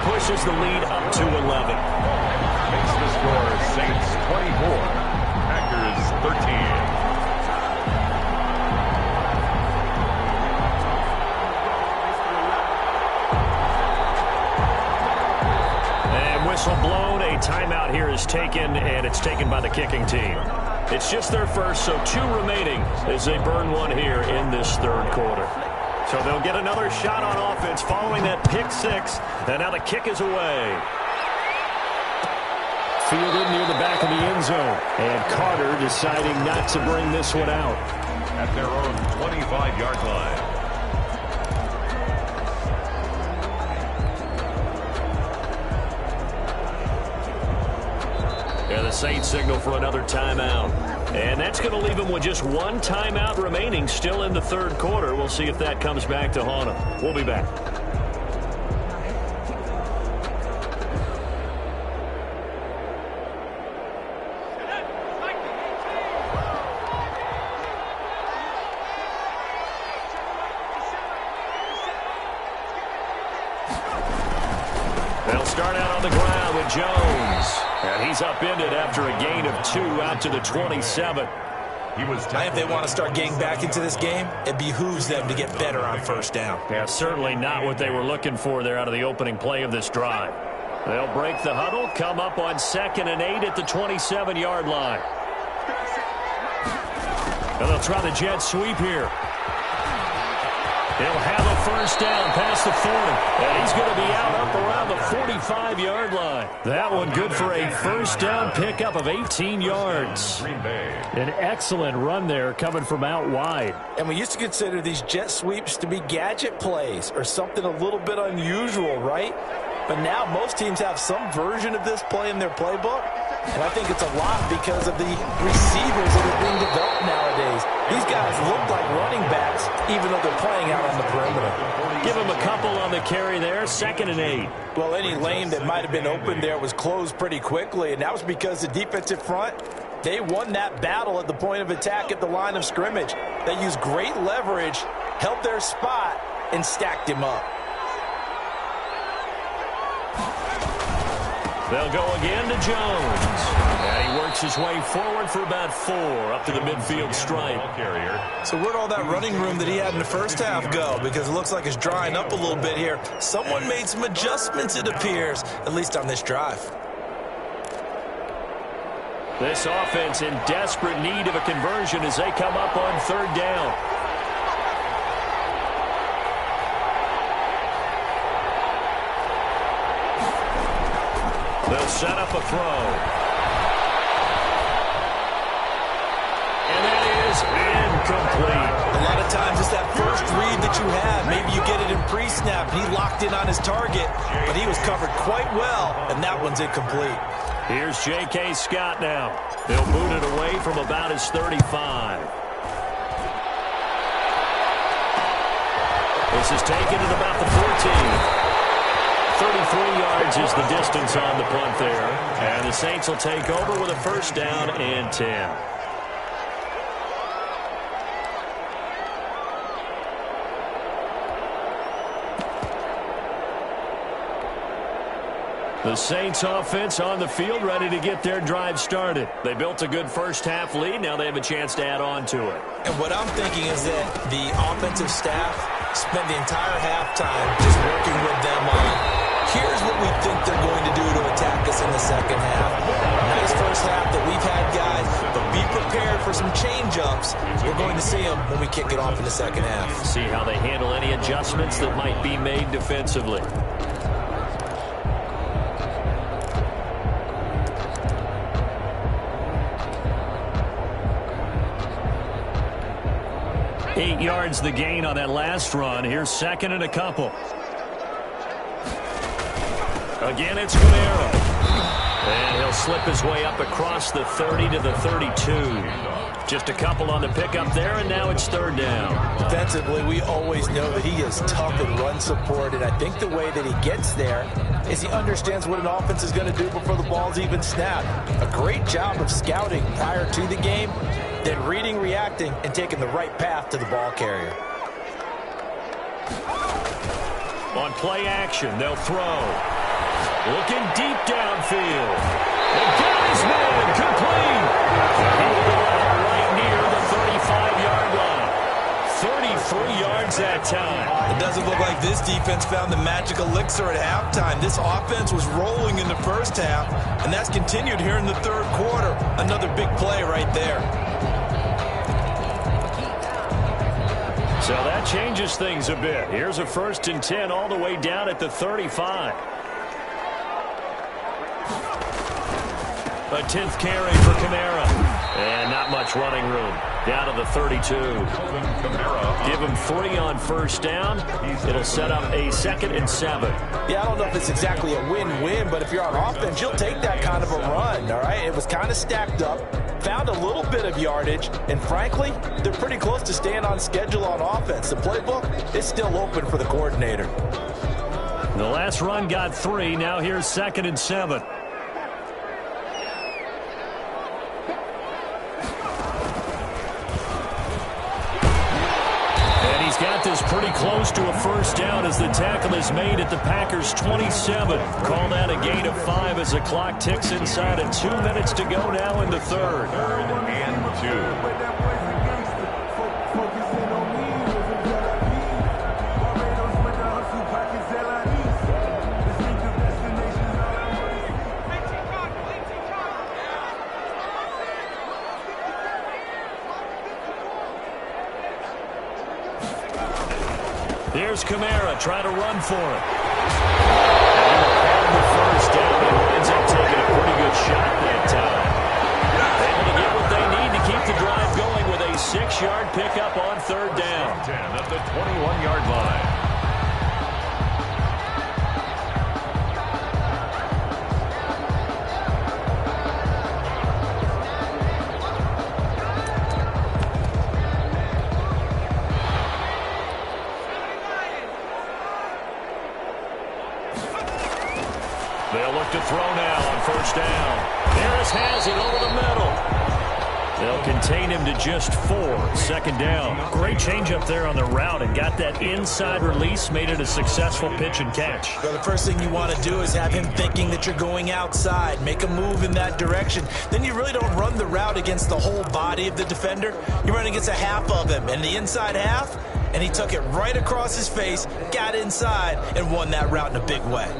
Pushes the lead up to 11. Makes the score Saints 24, Packers 13. And whistle blown. A timeout here is taken, and it's taken by the kicking team. It's just their first, so 2 remaining as they burn one here in this third quarter. So they'll get another shot on offense following that pick 6, and now the kick is away. Fielded near the back of the end zone, and Carter deciding not to bring this one out. At their own 25-yard line. And the Saints signal for another timeout. And that's going to leave him with just 1 timeout remaining still in the third quarter. We'll see if that comes back to haunt him. We'll be back. They'll start out on the ground with Jones. And he's upended after a gain of 2 out to the 27. If they want to start getting back into this game, it behooves them to get better on first down. Yeah, certainly not what they were looking for there out of the opening play of this drive. They'll break the huddle, come up on 2nd and 8 at the 27-yard line. And they'll try the jet sweep here. He'll have a first down past the 40. And he's going to be out up around the 45-yard line. That one good for a first down pickup of 18 yards. An excellent run there coming from out wide. And we used to consider these jet sweeps to be gadget plays or something a little bit unusual, right? But now most teams have some version of this play in their playbook. And I think it's a lot because of the receivers that are being developed nowadays. These guys look like running backs, even though they're playing out on the perimeter. Give him a couple on the carry there, 2nd and 8. Well, any lane that might have been open there was closed pretty quickly, and that was because the defensive front, they won that battle at the point of attack at the line of scrimmage. They used great leverage, held their spot, and stacked him up. They'll go again to Jones. And he works his way forward for about 4 up to the midfield stripe. So where'd all that running room that he had in the first half go? Because it looks like it's drying up a little bit here. Someone made some adjustments, it appears, at least on this drive. This offense in desperate need of a conversion as they come up on 3rd down. They'll set up a throw. And that is incomplete. A lot of times it's that first read that you have. Maybe you get it in pre-snap. He locked in on his target, but he was covered quite well, and that one's incomplete. Here's J.K. Scott now. He'll boot it away from about his 35. This is taken at about the 14. 33 yards is the distance on the punt there. And the Saints will take over with a first down and 10. The Saints offense on the field ready to get their drive started. They built a good first half lead. Now they have a chance to add on to it. And what I'm thinking is that the offensive staff spent the entire halftime just working with them on, here's what we think they're going to do to attack us in the second half. Nice first half that we've had, guys, but be prepared for some change-ups. We're going to see them when we kick it off in the second half. See how they handle any adjustments that might be made defensively. Eight yards the gain on that last run. Here's 2nd and a couple. Again, it's Guerrero. And he'll slip his way up across the 30 to the 32. Just a couple on the pickup there, and now it's third down. Defensively, we always know that he is tough in run support, and I think the way that he gets there is he understands what an offense is going to do before the ball's even snapped. A great job of scouting prior to the game, then reading, reacting, and taking the right path to the ball carrier. On play action, they'll throw. Looking deep downfield. And got his man complete. He will go out right near the 35-yard line. 33 yards that time. It doesn't look like this defense found the magic elixir at halftime. This offense was rolling in the first half, and that's continued here in the third quarter. Another big play right there. So that changes things a bit. Here's a 1st and 10 all the way down at the 35. A 10th carry for Kamara. And not much running room. Down to the 32. Give him 3 on 1st down. It'll set up a 2nd and 7. Yeah, I don't know if it's exactly a win-win, but if you're on offense, you'll take that kind of a run, all right? It was kind of stacked up, found a little bit of yardage, and frankly, they're pretty close to staying on schedule on offense. The playbook is still open for the coordinator. The last run got 3. Now here's 2nd and 7. He's got this pretty close to a 1st down as the tackle is made at the Packers' 27. Call that a gain of 5 as the clock ticks inside of 2 minutes to go now in the third. 3rd and 2. Here's Kamara trying to run for it. And the 1st down and winds up taking a pretty good shot that time. Able to get what they need to keep the drive going with a 6-yard pickup on 3rd down. 10 at the 21-yard line. They'll look to throw now on 1st down. Harris has it over the middle. They'll contain him to just 4. 2nd down. Great change up there on the route and got that inside release, made it a successful pitch and catch. Well, the first thing you want to do is have him thinking that you're going outside, make a move in that direction. Then you really don't run the route against the whole body of the defender. You run against a half of him, and the inside half, and he took it right across his face, got inside, and won that route in a big way.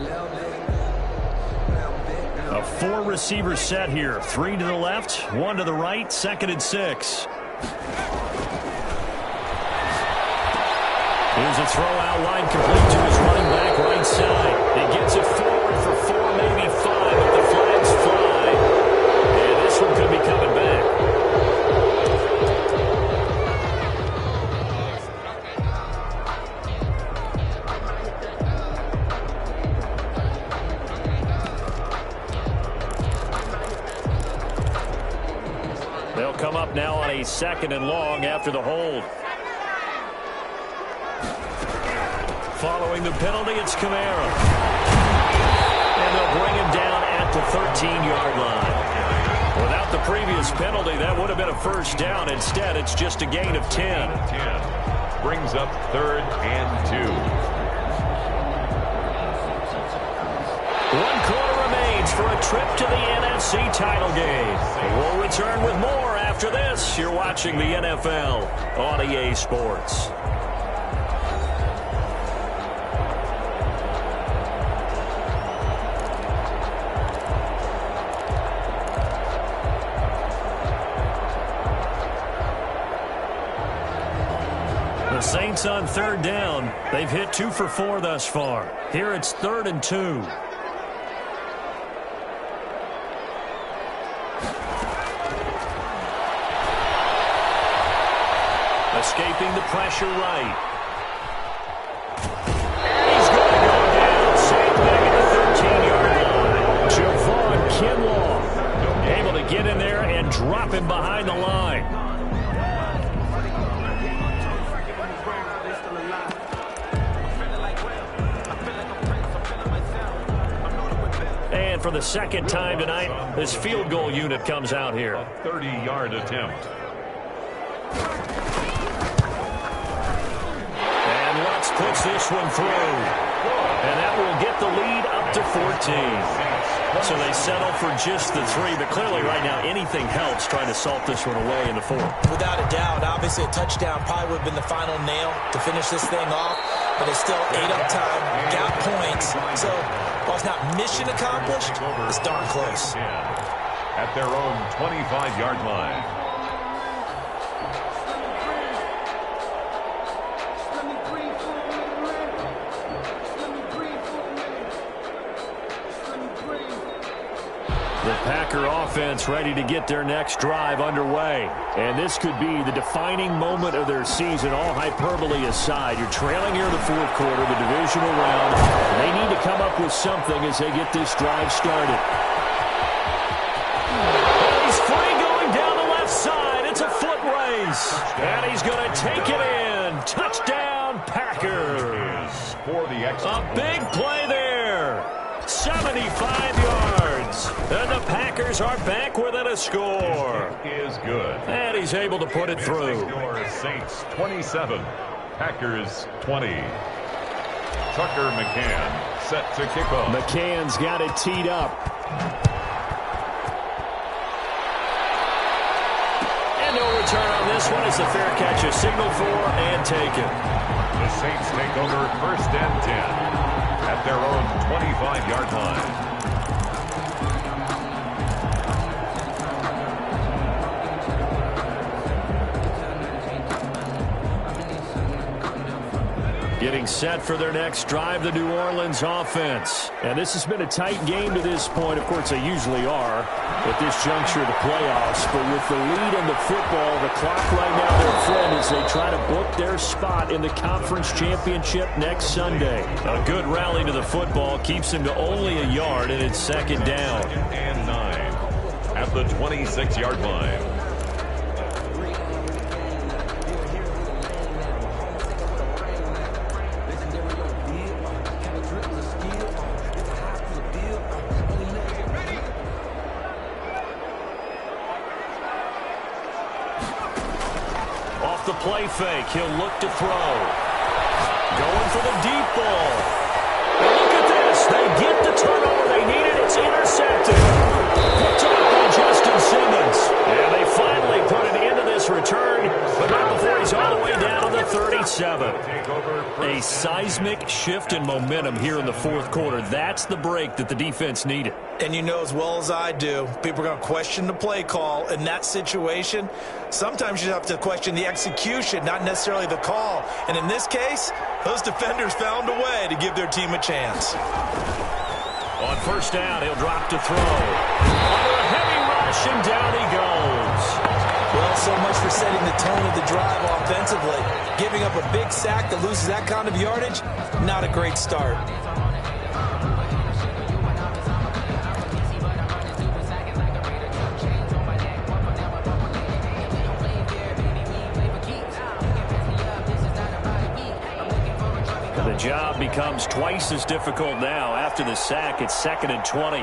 A 4-receiver set here. 3 to the left, 1 to the right, 2nd and 6. Here's a throw-out line complete to his running back right side. He gets it forward for 4, maybe 5, but the flags fly. And this one could be coming back. They'll come up now on a 2nd and long after the hold. Following the penalty, it's Kamara. And they'll bring him down at the 13-yard line. Without the previous penalty, that would have been a 1st down. Instead, it's just a gain of 10. Brings up 3rd and 2. 1 quarter remains for a trip to the NFC title game. We'll return with more after this. You're watching the NFL on EA Sports. The Saints on 3rd down. They've hit 2 for 4 thus far. Here it's 3rd and 2. Escaping the pressure right. And he's going to go down. Safe back at the 13-yard line. Javon Kinlaw And for the second time tonight, this field goal unit comes out here. A 30-yard attempt. And Lutz puts this one through. And that will get the lead up to 14. So they settle for just the 3. But clearly right now, anything helps trying to salt this one away in the 4th. Without a doubt. Obviously, a touchdown probably would have been the final nail to finish this thing off. But it's still 8 up time, got points. So while it's not mission accomplished, it's darn close. At their own 25-yard line. The Packer offense ready to get their next drive underway. And this could be the defining moment of their season, all hyperbole aside. You're trailing here in the 4th quarter, the divisional round. And they need to come up with something as they get this drive started. He's free going down the left side. It's a foot race. And he's going to take it in. Touchdown, Packers. A big play there. 75 yards. And the Packers are back within a score. Is good. And he's able to put it through. Saints 27, Packers 20. Tucker McCann set to kick off. McCann's got it teed up. And no return on this one as the fair catch is signaled for and taken. The Saints take over 1st and 10. At their own 25-yard line. Getting set for their next drive, the New Orleans offense. And this has been a tight game to this point. Of course, they usually are at this juncture of the playoffs. But with the lead in the football, the clock right now, their friend, as they try to book their spot in the conference championship next Sunday. A good rally to the football keeps them to only a yard, and it's 2nd down. And 9 at the 26-yard line. The play fake. He'll look to throw. Going for the deep ball. And look at this. They get the turnover they needed. It's intercepted. Picked up by Justin Simmons. And they finally put an end to this return, but not before he's all the way down to the 37. A seismic shift in momentum here in the 4th quarter. That's the break that the defense needed. And you know as well as I do, people are going to question the play call in that situation. Sometimes you have to question the execution, not necessarily the call. And in this case, those defenders found a way to give their team a chance. On 1st down, he'll drop to throw. Under a heavy rush, and down he goes. Well, so much for setting the tone of the drive offensively. Giving up a big sack that loses that kind of yardage, not a great start. The job becomes twice as difficult now. After the sack, it's 2nd and 20.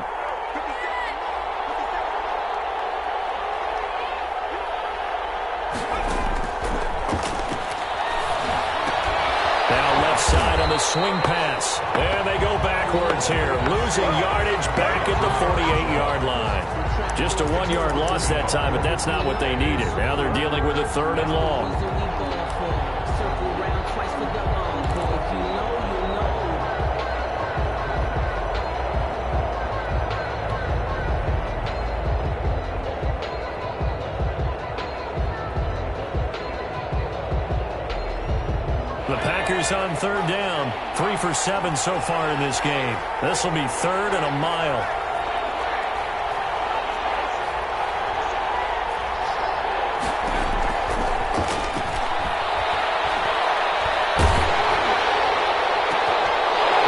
Now left side on the swing pass. And they go backwards here. Losing yardage back at the 48-yard line. Just a 1-yard loss that time, but that's not what they needed. Now they're dealing with a 3rd and long. The Packers on 3rd down. 3 for 7 so far in this game. This will be 3rd and a mile.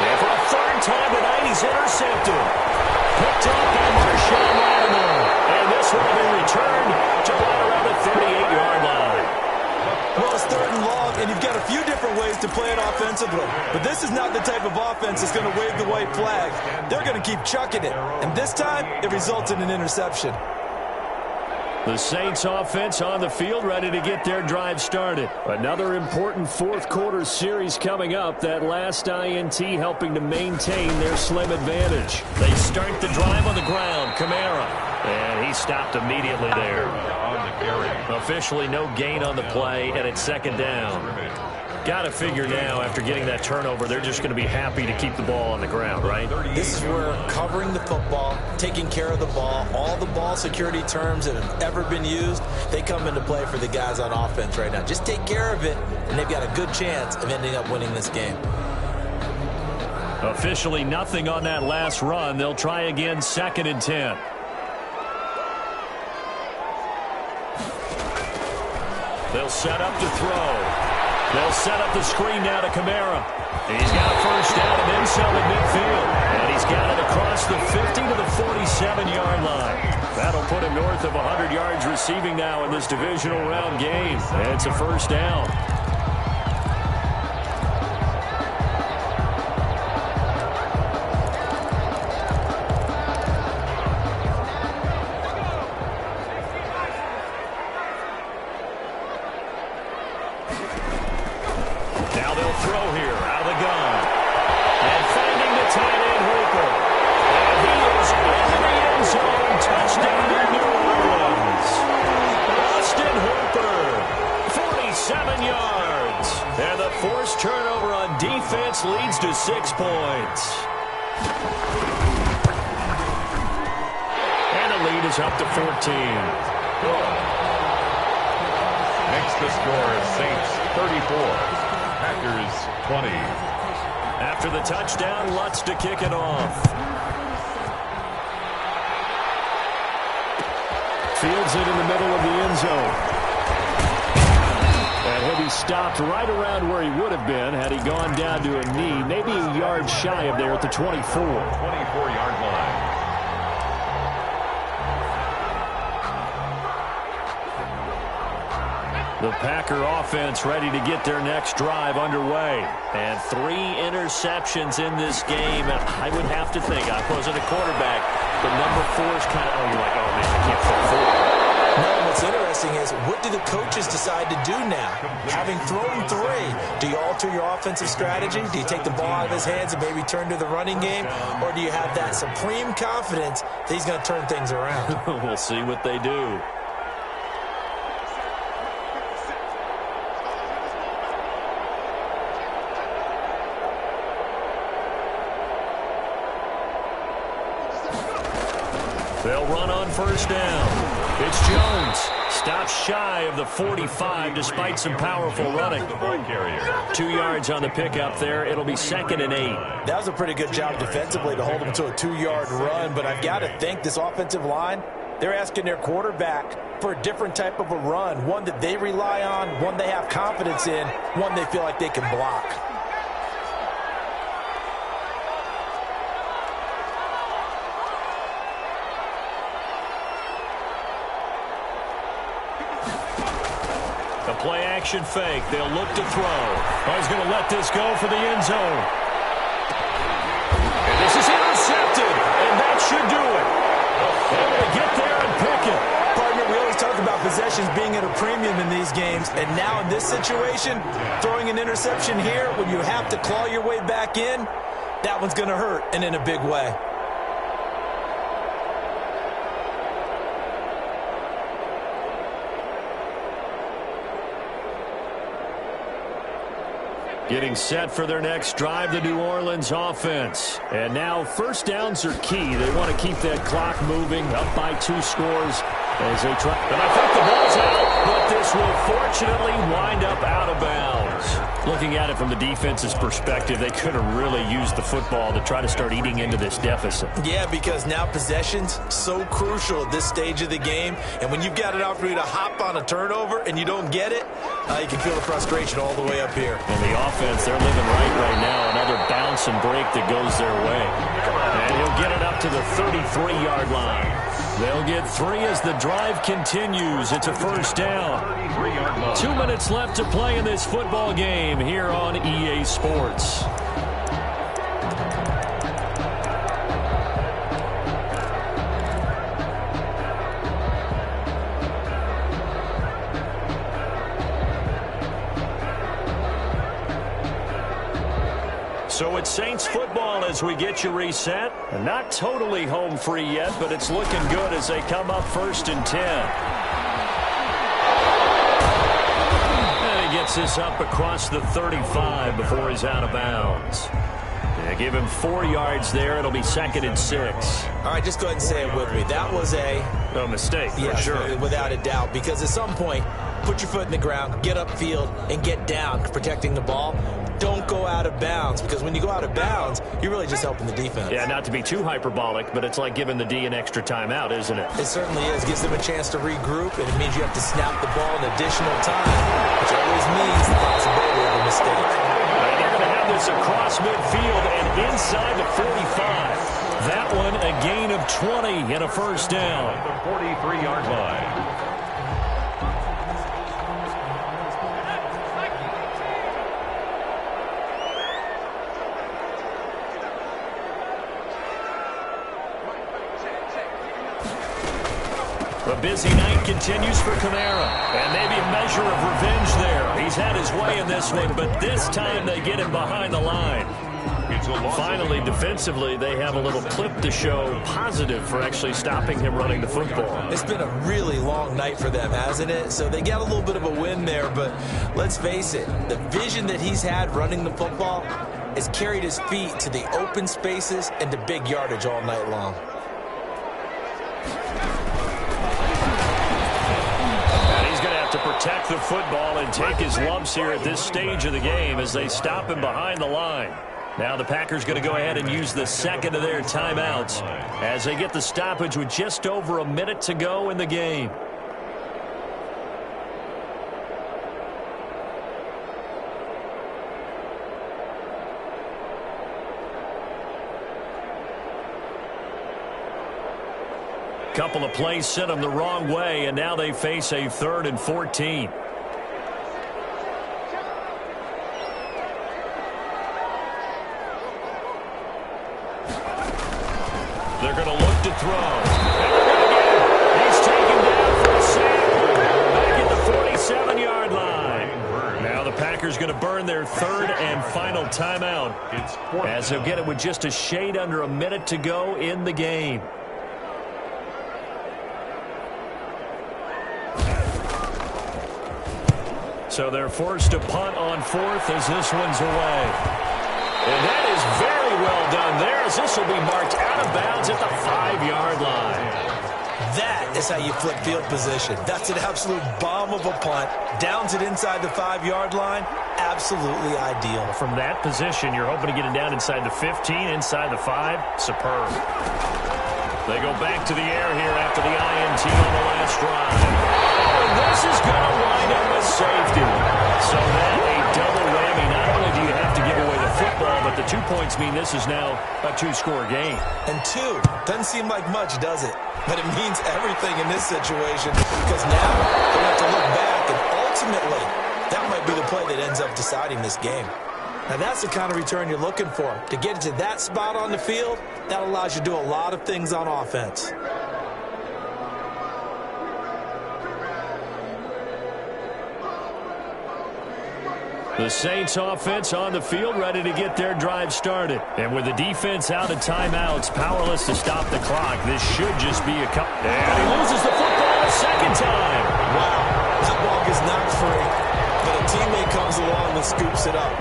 And for a 3rd time tonight, he's intercepted. Picked up by Marshawn Lattimore. And this will be returned to right around the 38-yard line. Well, it's 3rd and long, and you've got a few different ways to play it offensively. But this is not the type of offense that's going to wave the white flag. They're going to keep chucking it. And this time, it results in an interception. The Saints offense on the field, ready to get their drive started. Another important fourth quarter series coming up. That last INT helping to maintain their slim advantage. They start the drive on the ground. Kamara. And he stopped immediately there. Officially no gain on the play, and it's 2nd down. Got to figure now, after getting that turnover, they're just going to be happy to keep the ball on the ground, right? This is where covering the football, taking care of the ball, all the ball security terms that have ever been used, they come into play for the guys on offense right now. Just take care of it, and they've got a good chance of ending up winning this game. Officially nothing on that last run. They'll try again, 2nd and 10. They'll set up to throw. They'll set up the screen now to Kamara. He's got a 1st down and then some at midfield. And he's got it across the 50 to the 47-yard line. That'll put him north of 100 yards receiving now in this divisional round game. And it's a 1st down. Leads to 6 points. And the lead is up to 14. Makes the score Saints 34, Packers 20. After the touchdown, Lutz to kick it off. Fields it in the middle of the end zone. And he'll be stopped right around where he would have been had he gone down to a knee, maybe a yard shy of there at the 24. 24-yard line. The Packer offense ready to get their next drive underway. And 3 interceptions in this game. I would have to think, I wasn't a quarterback, but number 4 is kind of, you're like, oh man, I can't throw 4. No, what's interesting is, what do the coaches decide to do now? Having thrown 3, do you alter your offensive strategy? Do you take the ball out of his hands and maybe turn to the running game? Or do you have that supreme confidence that he's going to turn things around? We'll see what they do. They'll run on 1st down. It's Jones. Stops shy of the 45 despite some powerful running. 2 yards on the pickup there. It'll be 2nd and 8. That was a pretty good job defensively to hold him to a 2-yard run, but I've got to think this offensive line, they're asking their quarterback for a different type of a run, one that they rely on, one they have confidence in, one they feel like they can block. Play action fake. They'll look to throw. Oh, he's going to let this go for the end zone. And this is intercepted. And that should do it. Able to get there and pick it. Partner, we always talk about possessions being at a premium in these games. And now in this situation, throwing an interception here when you have to claw your way back in, that one's going to hurt, and in a big way. Getting set for their next drive, the New Orleans offense. And now 1st downs are key. They want to keep that clock moving, up by 2 scores as they try. And I think the ball's out, but this will fortunately wind up out of bounds. Looking at it from the defense's perspective, they could have really used the football to try to start eating into this deficit. Yeah, because now possession's so crucial at this stage of the game. And when you've got an opportunity to hop on a turnover and you don't get it, you can feel the frustration all the way up here. And the offense, they're living right now. Another bounce and break that goes their way. And he'll get it up to the 33-yard line. They'll get 3 as the drive continues. It's a first down. 2 minutes left to play in this football game here on EA Sports. So it's Saints football as we get you reset. And not totally home free yet, but it's looking good as they come up 1st and 10. And he gets this up across the 35 before he's out of bounds. They give him 4 yards there. It'll be 2nd and 6. All right, just go ahead and say it with me. That was a mistake, for sure. Without a doubt, because at some point, put your foot in the ground, get upfield, and get down, protecting the ball. Don't go out of bounds, because when you go out of bounds, you're really just helping the defense. Yeah, not to be too hyperbolic, but it's like giving the D an extra timeout, isn't it? It certainly is. Gives them a chance to regroup, and it means you have to snap the ball an additional time, which always means the possibility of a mistake. They're going to have this across midfield and inside the 45. That one a gain of 20 and a first down. The 43-yard line. A busy night continues for Kamara, and maybe a measure of revenge there. He's had his way in this one, but this time they get him behind the line. Finally, defensively, they have a little clip to show positive for actually stopping him running the football. It's been a really long night for them, hasn't it? So they got a little bit of a win there, but let's face it, the vision that he's had running the football has carried his feet to the open spaces and to big yardage all night long. To protect the football and take his lumps here at this stage of the game as they stop him behind the line. Now the Packers going to go ahead and use the 2nd of their timeouts as they get the stoppage with just over a minute to go in the game. Couple of plays sent them the wrong way, and now they face a 3rd and 14. They're going to look to throw. And they're going to get him. He's taken down for a sack. Back at the 47-yard line. Now the Packers going to burn their 3rd and final timeout as they'll get it with just a shade under a minute to go in the game. So they're forced to punt on 4th as this one's away. And that is very well done there as this will be marked out of bounds at the 5-yard line. That is how you flip field position. That's an absolute bomb of a punt. Downs it inside the 5-yard line. Absolutely ideal. From that position, you're hoping to get it down inside the 15, inside the 5. Superb. They go back to the air here after the INT on the last drive. Oh, this is going to wind up with safety. So then a double whammy. Not only do you have to give away the football, but the 2 points mean this is now a 2-score game. And 2 doesn't seem like much, does it? But it means everything in this situation because now they have to look back, and ultimately that might be the play that ends up deciding this game. Now, that's the kind of return you're looking for. To get to that spot on the field, that allows you to do a lot of things on offense. The Saints offense on the field, ready to get their drive started. And with the defense out of timeouts, powerless to stop the clock, this should just be a couple. And he loses the football a 2nd time. Wow, that ball gets knocked free, but a teammate comes along and scoops it up.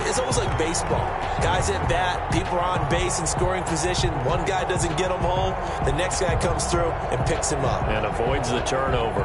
It's almost like baseball. Guys at bat, people are on base in scoring position. One guy doesn't get them home. The next guy comes through and picks him up. And avoids the turnover.